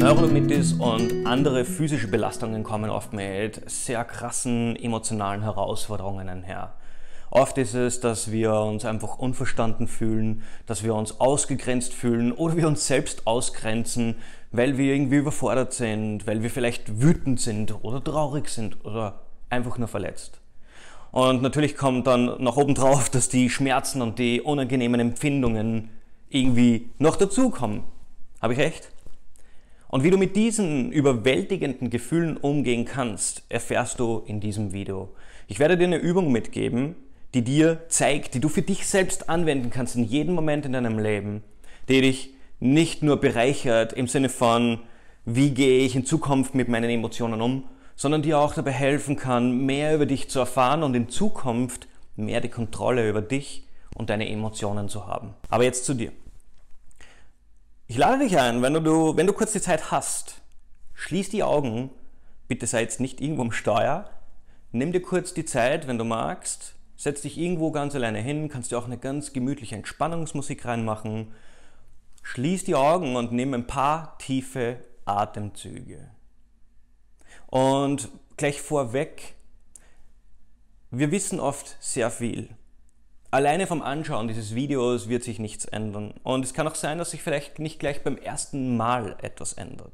Neurodermitis und andere physische Belastungen kommen oft mit sehr krassen emotionalen Herausforderungen einher. Oft ist es, dass wir uns einfach unverstanden fühlen, dass wir uns ausgegrenzt fühlen oder wir uns selbst ausgrenzen, weil wir irgendwie überfordert sind, weil wir vielleicht wütend sind oder traurig sind oder einfach nur verletzt. Und natürlich kommt dann noch obendrauf, dass die Schmerzen und die unangenehmen Empfindungen irgendwie noch dazukommen. Habe ich recht? Und wie du mit diesen überwältigenden Gefühlen umgehen kannst, erfährst du in diesem Video. Ich werde dir eine Übung mitgeben, die dir zeigt, die du für dich selbst anwenden kannst in jedem Moment in deinem Leben, die dich nicht nur bereichert im Sinne von, wie gehe ich in Zukunft mit meinen Emotionen um, sondern dir auch dabei helfen kann, mehr über dich zu erfahren und in Zukunft mehr die Kontrolle über dich und deine Emotionen zu haben. Aber jetzt zu dir. Ich lade dich ein, wenn du kurz die Zeit hast, schließ die Augen, bitte sei jetzt nicht irgendwo am Steuer, nimm dir kurz die Zeit, wenn du magst, setz dich irgendwo ganz alleine hin, kannst dir auch eine ganz gemütliche Entspannungsmusik reinmachen, schließ die Augen und nimm ein paar tiefe Atemzüge. Und gleich vorweg, wir wissen oft sehr viel. Alleine vom Anschauen dieses Videos wird sich nichts ändern. Und es kann auch sein, dass sich vielleicht nicht gleich beim ersten Mal etwas ändert.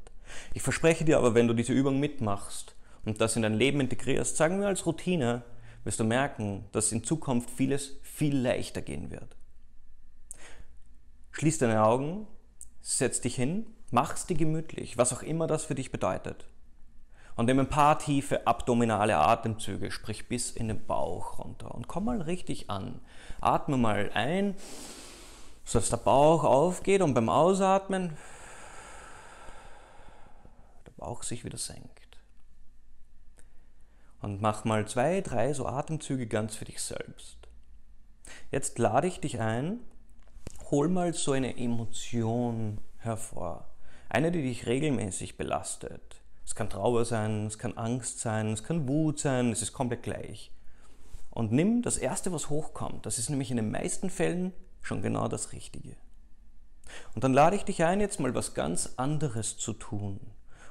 Ich verspreche dir aber, wenn du diese Übung mitmachst und das in dein Leben integrierst, sagen wir als Routine, wirst du merken, dass in Zukunft vieles viel leichter gehen wird. Schließ deine Augen, setz dich hin, mach's dir gemütlich, was auch immer das für dich bedeutet. Und nimm ein paar tiefe abdominale Atemzüge, sprich bis in den Bauch runter und komm mal richtig an. Atme mal ein, sodass der Bauch aufgeht und beim Ausatmen der Bauch sich wieder senkt. Und mach mal 2, 3 so Atemzüge ganz für dich selbst. Jetzt lade ich dich ein, hol mal so eine Emotion hervor. Eine, die dich regelmäßig belastet. Es kann Trauer sein, es kann Angst sein, es kann Wut sein, es ist komplett gleich. Und nimm das Erste, was hochkommt. Das ist nämlich in den meisten Fällen schon genau das Richtige. Und dann lade ich dich ein, jetzt mal was ganz anderes zu tun.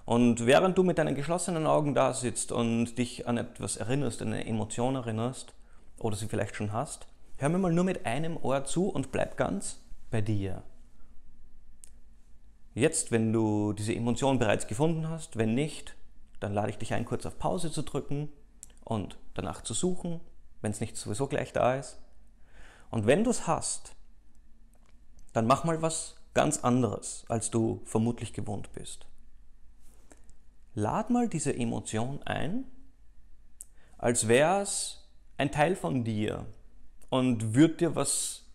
Und während du mit deinen geschlossenen Augen da sitzt und dich an etwas erinnerst, an eine Emotion erinnerst, oder sie vielleicht schon hast, hör mir mal nur mit einem Ohr zu und bleib ganz bei dir. Jetzt, wenn du diese Emotion bereits gefunden hast, wenn nicht, dann lade ich dich ein, kurz auf Pause zu drücken und danach zu suchen, wenn es nicht sowieso gleich da ist. Und wenn du es hast, dann mach mal was ganz anderes, als du vermutlich gewohnt bist. Lad mal diese Emotion ein, als wäre es ein Teil von dir und würde dir was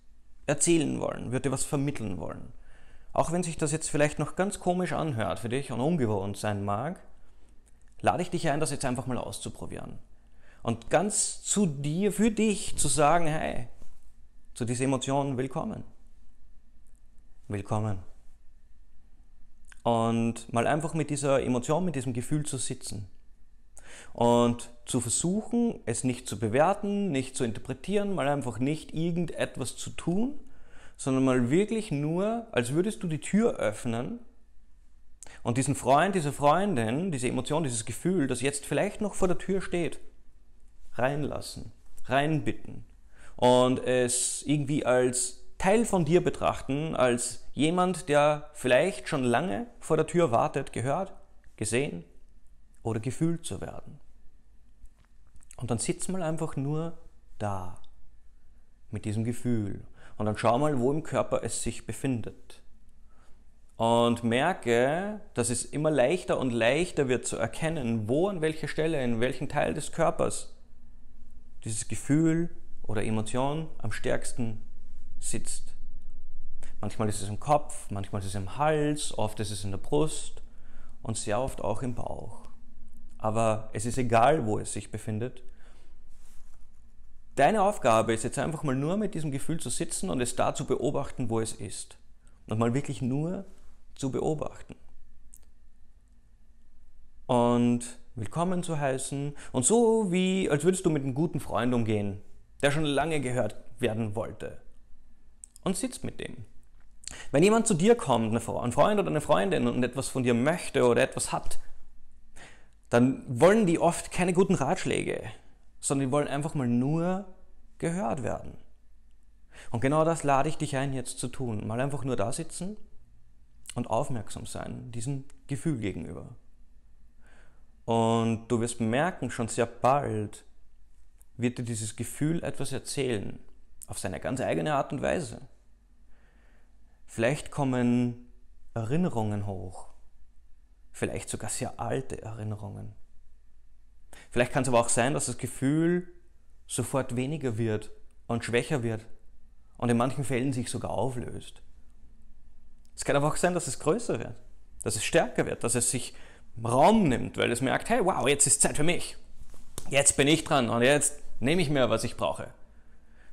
erzählen wollen, würde dir was vermitteln wollen. Auch wenn sich das jetzt vielleicht noch ganz komisch anhört für dich und ungewohnt sein mag, lade ich dich ein, das jetzt einfach mal auszuprobieren. Und ganz zu dir, für dich zu sagen, hey, zu dieser Emotion willkommen. Willkommen. Und mal einfach mit dieser Emotion, mit diesem Gefühl zu sitzen. Und zu versuchen, es nicht zu bewerten, nicht zu interpretieren, mal einfach nicht irgendetwas zu tun, sondern mal wirklich nur, als würdest du die Tür öffnen und diesen Freund, diese Freundin, diese Emotion, dieses Gefühl, das jetzt vielleicht noch vor der Tür steht, reinlassen, reinbitten und es irgendwie als Teil von dir betrachten, als jemand, der vielleicht schon lange vor der Tür wartet, gehört, gesehen oder gefühlt zu werden. Und dann sitz mal einfach nur da mit diesem Gefühl. Und dann schau mal, wo im Körper es sich befindet. Und merke, dass es immer leichter und leichter wird zu erkennen, wo an welcher Stelle, in welchem Teil des Körpers dieses Gefühl oder Emotion am stärksten sitzt. Manchmal ist es im Kopf, manchmal ist es im Hals, oft ist es in der Brust und sehr oft auch im Bauch. Aber es ist egal, wo es sich befindet. Deine Aufgabe ist jetzt einfach mal nur mit diesem Gefühl zu sitzen und es da zu beobachten, wo es ist. Und mal wirklich nur zu beobachten. Und willkommen zu heißen und so wie, als würdest du mit einem guten Freund umgehen, der schon lange gehört werden wollte. Und sitzt mit dem. Wenn jemand zu dir kommt, ein Freund oder eine Freundin und etwas von dir möchte oder etwas hat, dann wollen die oft keine guten Ratschläge, sondern die wollen einfach mal nur gehört werden. Und genau das lade ich dich ein, jetzt zu tun. Mal einfach nur da sitzen und aufmerksam sein, diesem Gefühl gegenüber. Und du wirst merken, schon sehr bald wird dir dieses Gefühl etwas erzählen, auf seine ganz eigene Art und Weise. Vielleicht kommen Erinnerungen hoch, vielleicht sogar sehr alte Erinnerungen. Vielleicht kann es aber auch sein, dass das Gefühl sofort weniger wird und schwächer wird und in manchen Fällen sich sogar auflöst. Es kann aber auch sein, dass es größer wird, dass es stärker wird, dass es sich Raum nimmt, weil es merkt, hey, wow, jetzt ist Zeit für mich. Jetzt bin ich dran und jetzt nehme ich mir, was ich brauche.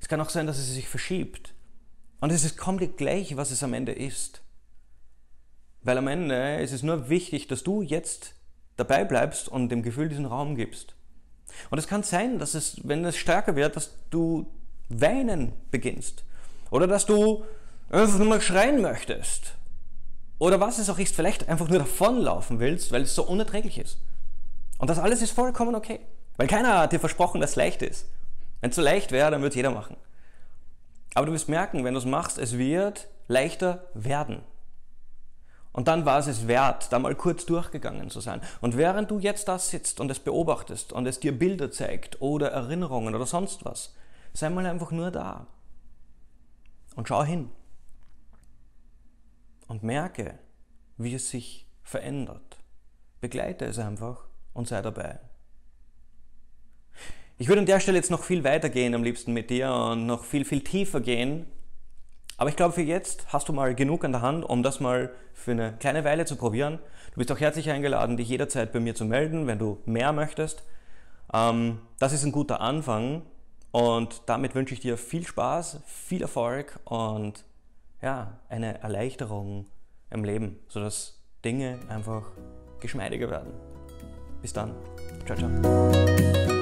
Es kann auch sein, dass es sich verschiebt. Und es ist komplett gleich, was es am Ende ist. Weil am Ende ist es nur wichtig, dass du jetzt dabei bleibst und dem Gefühl diesen Raum gibst. Und es kann sein, dass es, wenn es stärker wird, dass du weinen beginnst. Oder dass du einfach nur mal schreien möchtest. Oder was es auch ist, vielleicht einfach nur davonlaufen willst, weil es so unerträglich ist. Und das alles ist vollkommen okay. Weil keiner hat dir versprochen, dass es leicht ist. Wenn es so leicht wäre, dann würde es jeder machen. Aber du wirst merken, wenn du es machst, es wird leichter werden. Und dann war es wert, da mal kurz durchgegangen zu sein. Und während du jetzt da sitzt und es beobachtest und es dir Bilder zeigt oder Erinnerungen oder sonst was, sei mal einfach nur da. Und schau hin. Und merke, wie es sich verändert. Begleite es einfach und sei dabei. Ich würde an der Stelle jetzt noch viel weiter gehen, am liebsten mit dir und noch viel, viel tiefer gehen. Aber ich glaube, für jetzt hast du mal genug an der Hand, um das mal für eine kleine Weile zu probieren. Du bist auch herzlich eingeladen, dich jederzeit bei mir zu melden, wenn du mehr möchtest. Das ist ein guter Anfang und damit wünsche ich dir viel Spaß, viel Erfolg und ja, eine Erleichterung im Leben, sodass Dinge einfach geschmeidiger werden. Bis dann. Ciao, ciao.